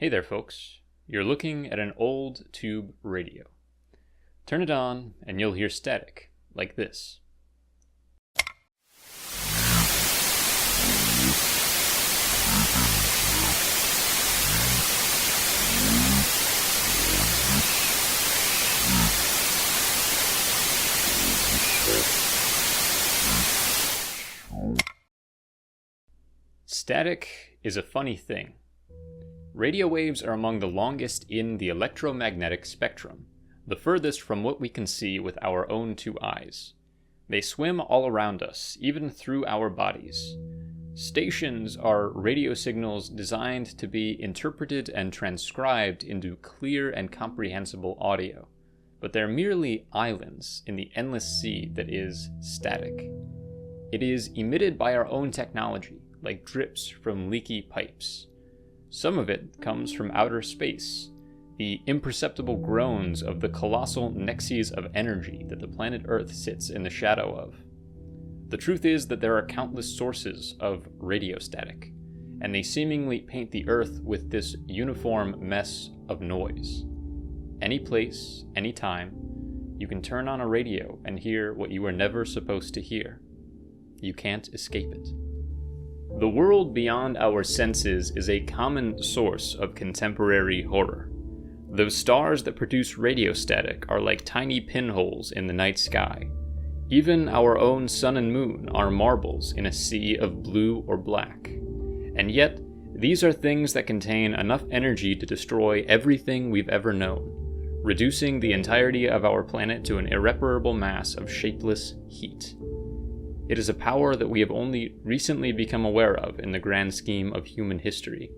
Hey there, folks. You're looking at an old tube radio. Turn it on, and you'll hear static, like this. Static is a funny thing. Radio waves are among the longest in the electromagnetic spectrum, the furthest from what we can see with our own two eyes. They swim all around us, even through our bodies. Stations are radio signals designed to be interpreted and transcribed into clear and comprehensible audio, but they're merely islands in the endless sea that is static. It is emitted by our own technology, like drips from leaky pipes. Some of it comes from outer space, the imperceptible groans of the colossal nexus of energy that the planet Earth sits in the shadow of. The truth is that there are countless sources of radio static, and they seemingly paint the Earth with this uniform mess of noise. Any place, any time, you can turn on a radio and hear what you were never supposed to hear. You can't escape it. The world beyond our senses is a common source of contemporary horror. Those stars that produce radio static are like tiny pinholes in the night sky. Even our own sun and moon are marbles in a sea of blue or black. And yet, these are things that contain enough energy to destroy everything we've ever known, reducing the entirety of our planet to an irreparable mass of shapeless heat. It is a power that we have only recently become aware of in the grand scheme of human history.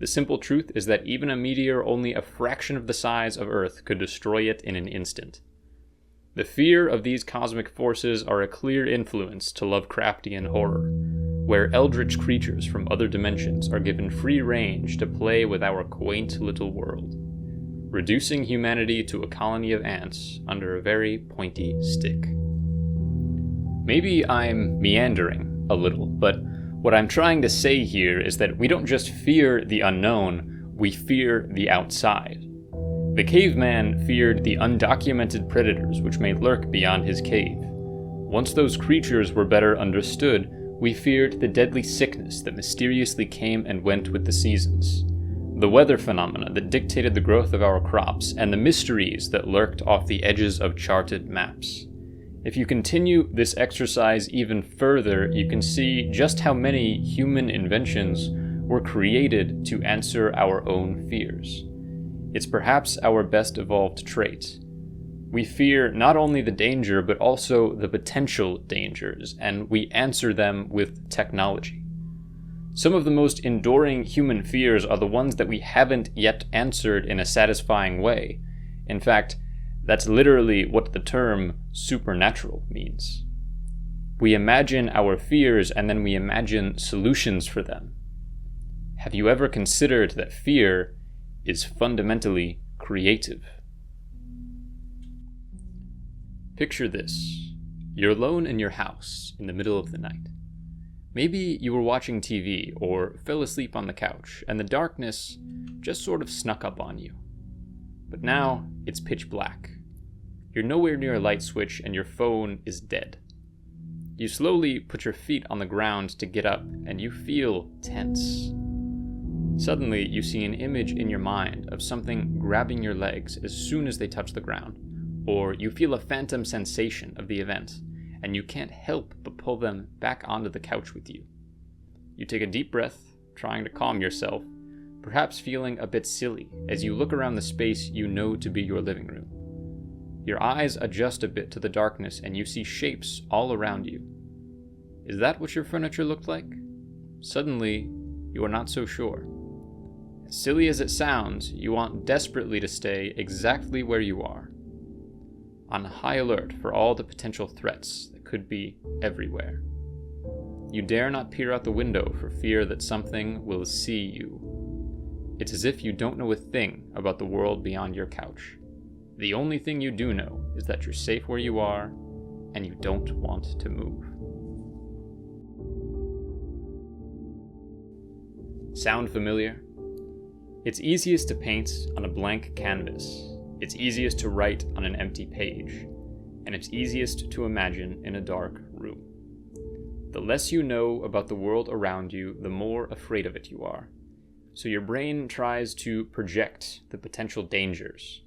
The simple truth is that even a meteor only a fraction of the size of Earth could destroy it in an instant. The fear of these cosmic forces are a clear influence to Lovecraftian horror, where eldritch creatures from other dimensions are given free range to play with our quaint little world, reducing humanity to a colony of ants under a very pointy stick. Maybe I'm meandering a little, but what I'm trying to say here is that we don't just fear the unknown, we fear the outside. The caveman feared the undocumented predators which may lurk beyond his cave. Once those creatures were better understood, we feared the deadly sickness that mysteriously came and went with the seasons, the weather phenomena that dictated the growth of our crops, and the mysteries that lurked off the edges of charted maps. If you continue this exercise even further, you can see just how many human inventions were created to answer our own fears. It's perhaps our best evolved trait. We fear not only the danger, but also the potential dangers, and we answer them with technology. Some of the most enduring human fears are the ones that we haven't yet answered in a satisfying way. In fact, that's literally what the term supernatural means. We imagine our fears and then we imagine solutions for them. Have you ever considered that fear is fundamentally creative? Picture this. You're alone in your house in the middle of the night. Maybe you were watching TV or fell asleep on the couch and the darkness just sort of snuck up on you. But now it's pitch black. You're nowhere near a light switch and your phone is dead. You slowly put your feet on the ground to get up and you feel tense. Suddenly you see an image in your mind of something grabbing your legs as soon as they touch the ground, or you feel a phantom sensation of the event and you can't help but pull them back onto the couch with you. You take a deep breath, trying to calm yourself, perhaps feeling a bit silly as you look around the space you know to be your living room. Your eyes adjust a bit to the darkness and you see shapes all around you. Is that what your furniture looked like? Suddenly, you are not so sure. As silly as it sounds, you want desperately to stay exactly where you are, on high alert for all the potential threats that could be everywhere. You dare not peer out the window for fear that something will see you. It's as if you don't know a thing about the world beyond your couch. The only thing you do know is that you're safe where you are, and you don't want to move. Sound familiar? It's easiest to paint on a blank canvas. It's easiest to write on an empty page. And it's easiest to imagine in a dark room. The less you know about the world around you, the more afraid of it you are. So your brain tries to project the potential dangers.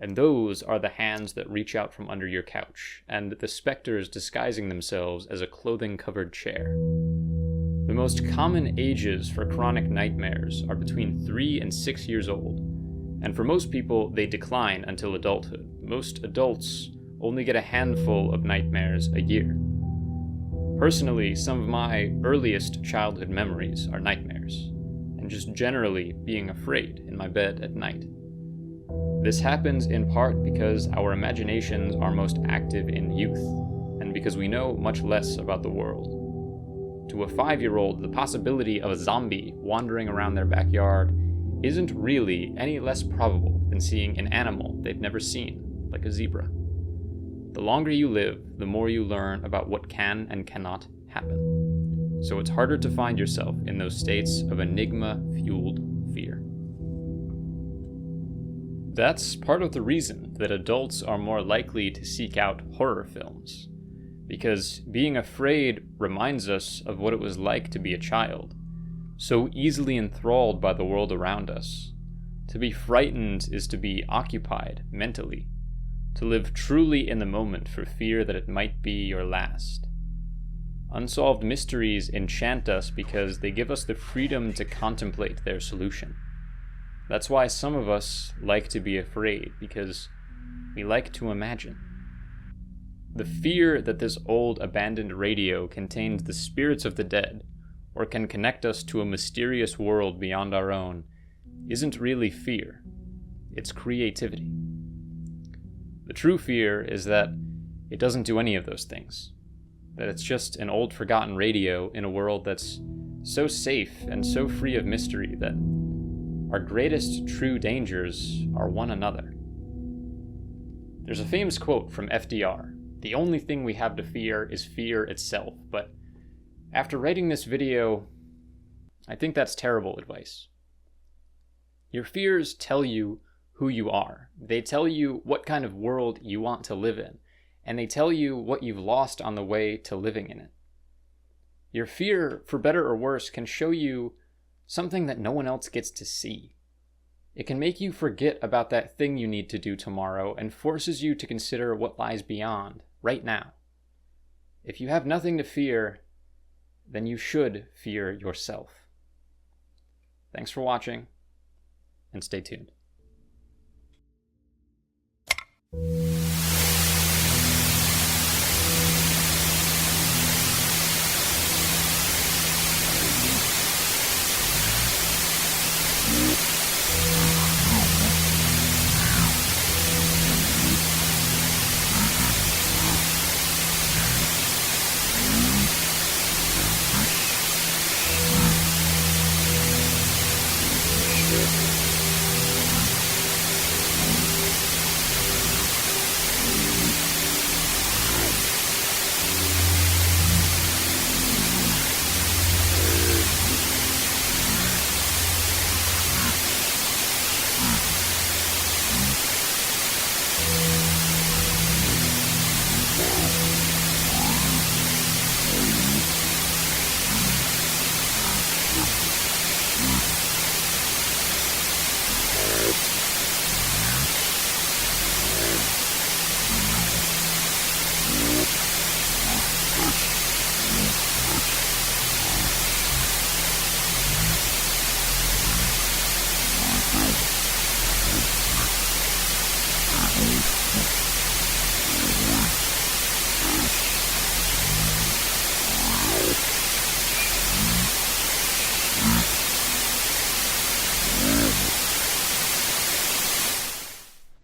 And those are the hands that reach out from under your couch, and the specters disguising themselves as a clothing-covered chair. The most common ages for chronic nightmares are between 3 and 6 years old, and for most people, they decline until adulthood. Most adults only get a handful of nightmares a year. Personally, some of my earliest childhood memories are nightmares, and just generally being afraid in my bed at night. This happens in part because our imaginations are most active in youth, and because we know much less about the world. To a 5-year-old, the possibility of a zombie wandering around their backyard isn't really any less probable than seeing an animal they've never seen, like a zebra. The longer you live, the more you learn about what can and cannot happen. So it's harder to find yourself in those states of enigma-fueled fear. That's part of the reason that adults are more likely to seek out horror films, because being afraid reminds us of what it was like to be a child, so easily enthralled by the world around us. To be frightened is to be occupied mentally, to live truly in the moment for fear that it might be your last. Unsolved mysteries enchant us because they give us the freedom to contemplate their solution. That's why some of us like to be afraid, because we like to imagine. The fear that this old abandoned radio contains the spirits of the dead, or can connect us to a mysterious world beyond our own, isn't really fear. It's creativity. The true fear is that it doesn't do any of those things. That it's just an old forgotten radio in a world that's so safe and so free of mystery that our greatest true dangers are one another. There's a famous quote from FDR: "The only thing we have to fear is fear itself," but after writing this video, I think that's terrible advice. Your fears tell you who you are. They tell you what kind of world you want to live in, and they tell you what you've lost on the way to living in it. Your fear, for better or worse, can show you something that no one else gets to see. It can make you forget about that thing you need to do tomorrow and forces you to consider what lies beyond, right now. If you have nothing to fear, then you should fear yourself. Thanks for watching, and stay tuned.